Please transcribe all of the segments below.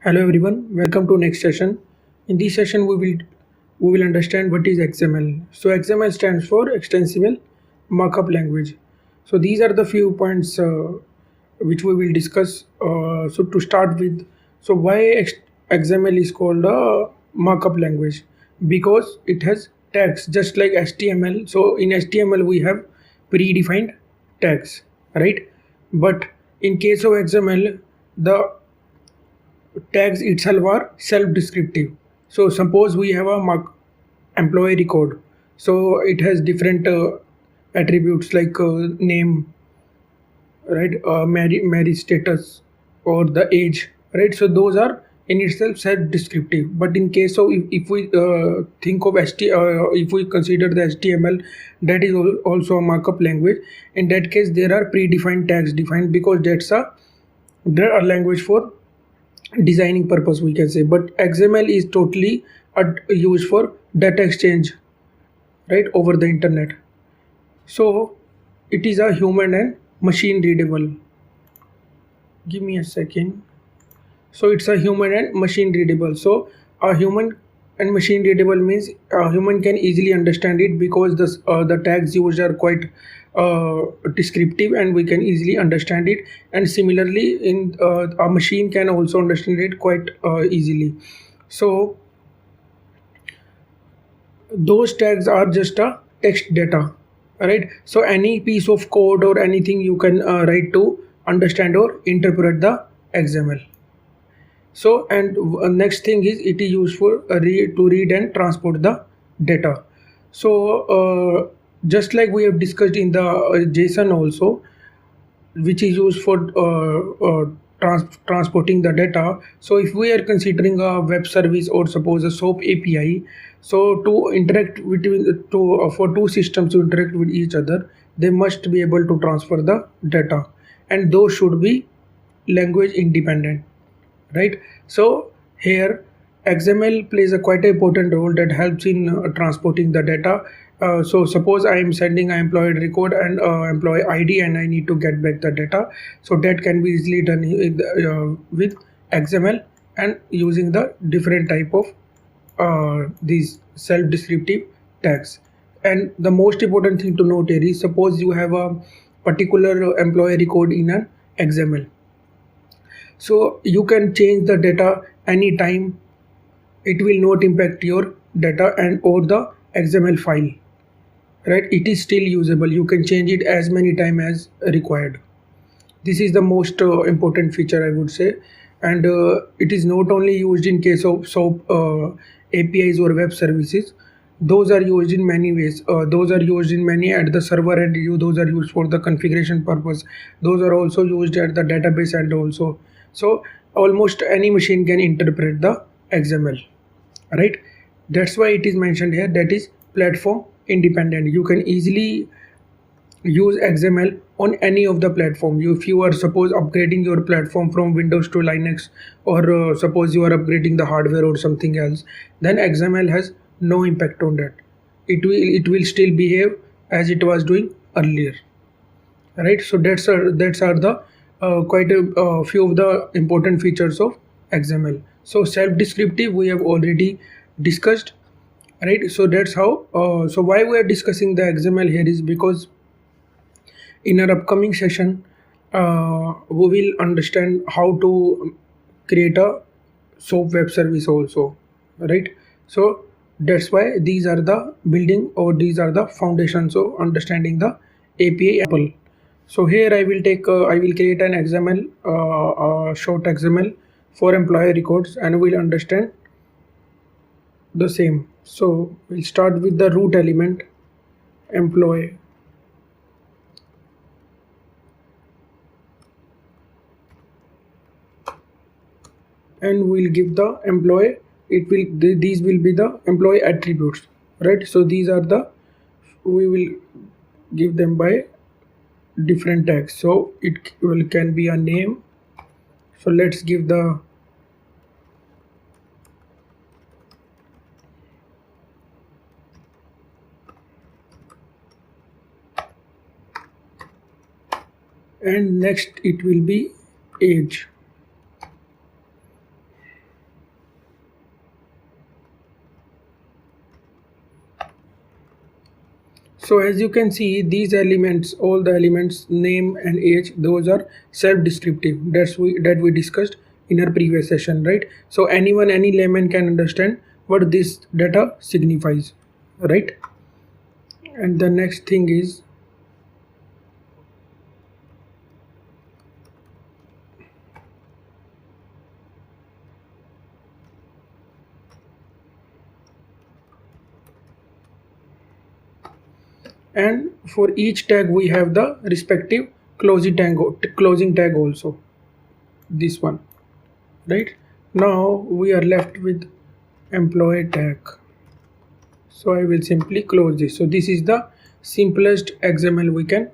Hello everyone, welcome to next session. In this session we will understand what is XML. So XML stands for Extensible Markup Language. So these are the few points which we will discuss. So to start with, so why XML is called a markup language? Because it has tags just like HTML. So in HTML we have predefined tags, right? But in case of XML, the tags itself are self-descriptive. So suppose we have a employee record, so it has different attributes like name, right, marriage status, or the age, right? So those are in itself self-descriptive. But in case of if we think of if we consider the HTML, that is also a markup language. In that case there are predefined tags defined, because there are language for designing purpose, we can say. But XML is totally used for data exchange, right, over the internet. So it is a human and machine readable. Give me a second. So it's a human and machine readable. So a human and machine readable means a human can easily understand it, because the tags used are quite descriptive and we can easily understand it. And similarly, in a machine can also understand it quite easily. So those tags are just a text data, right? So any piece of code or anything you can write to understand or interpret the XML. So and next thing is it is used for to read and transport the data. So just like we have discussed in the JSON also, which is used for transporting the data. So if we are considering a web service or suppose a SOAP API, so to interact between for two systems to interact with each other, they must be able to transfer the data, and those should be language independent, right? So here XML plays a quite important role that helps in transporting the data. So suppose I am sending an employee record and employee ID, and I need to get back the data. So that can be easily done with XML, and using the different type of these self-descriptive tags. And the most important thing to note here is, suppose you have a particular employee record in an XML, so you can change the data anytime. It will not impact your data and or the XML file, right? It is still usable. You can change it as many times as required. This is the most important feature, I would say. And it is not only used in case of SOAP APIs or web services. Those are used in many ways. Those are used in many at the server end. Those are used for the configuration purpose. Those are also used at the database end also. So almost any machine can interpret the XML, right? That's why it is mentioned here, that is platform independent. You can easily use XML on any of the platform. If you are suppose upgrading your platform from Windows to Linux, or suppose you are upgrading the hardware or something else, then XML has no impact on that. It will still behave as it was doing earlier, right? So that's are the quite a few of the important features of XML. So self-descriptive we have already discussed, right? So that's how so why we are discussing the XML here is because in our upcoming session we will understand how to create a SOAP web service also, right? So that's why these are the building, or these are the foundations of understanding the API. So here I will create an XML short XML for employee records, and we'll understand the same. So we'll start with the root element, employee. And we'll give the employee, these will be the employee attributes, right? So these are the, we will give them by different tags. So it can be a name. So let's give the and next it will be age. So as you can see, these elements, all the elements, name and age, those are self-descriptive. That we discussed in our previous session, right? So anyone, any layman can understand what this data signifies, right? And the next thing is, and for each tag we have the respective closing tag also, this one, right? Now we are left with employee tag. So I will simply close this. So this is the simplest XML we can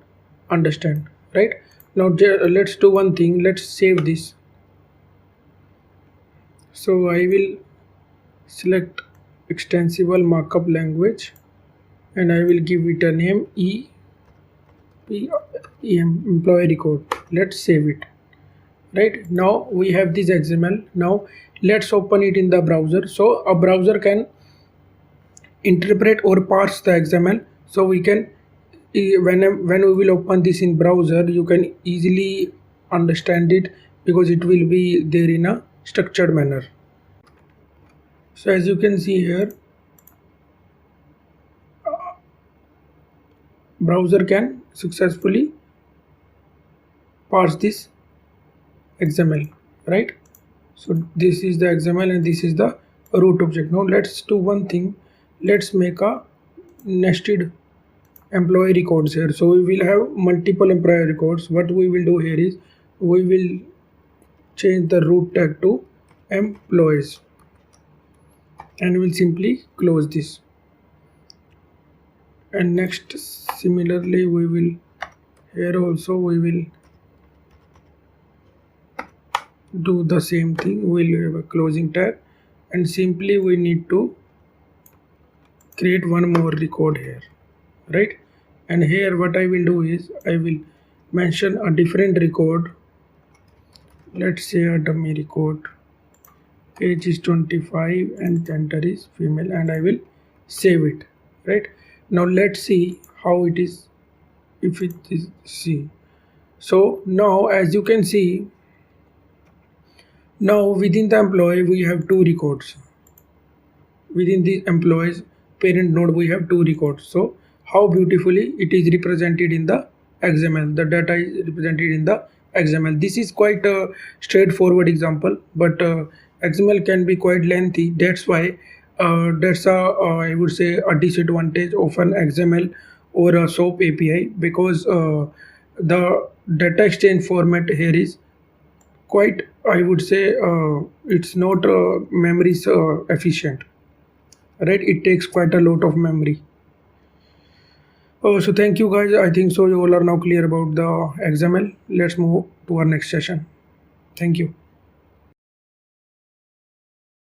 understand, right? Now let's do one thing. Let's save this. So I will select Extensible Markup Language and I will give it a name employee record. Let's save it. Right now we have this XML. Now let's open it in the browser. So a browser can interpret or parse the XML. So we can, when we will open this in browser, you can easily understand it because it will be there in a structured manner. So as you can see here, browser can successfully parse this XML, right? So this is the XML and this is the root object. Now let's do one thing. Let's make a nested employee records here. So we will have multiple employee records. What we will do here is we will change the root tag to employees and we'll simply close this. And next, similarly, we will here also we will do the same thing. We'll have a closing tag and simply we need to create one more record here, right? And here what I will do is I will mention a different record. Let's say a dummy record. Age is 25 and gender is female, and I will save it, right? Now let's see how it is, if it is see. So now as you can see, now within the employee we have two records. Within the employees parent node we have two records. So how beautifully it is represented in the XML. The data is represented in the XML. This is quite a straightforward example, but XML can be quite lengthy. That's why that's I would say a disadvantage of an XML or a SOAP API, because the data exchange format here is quite, I would say, it's not memory efficient, right? It takes quite a lot of memory. So thank you guys. I think so you all are now clear about the XML. Let's move to our next session. Thank you.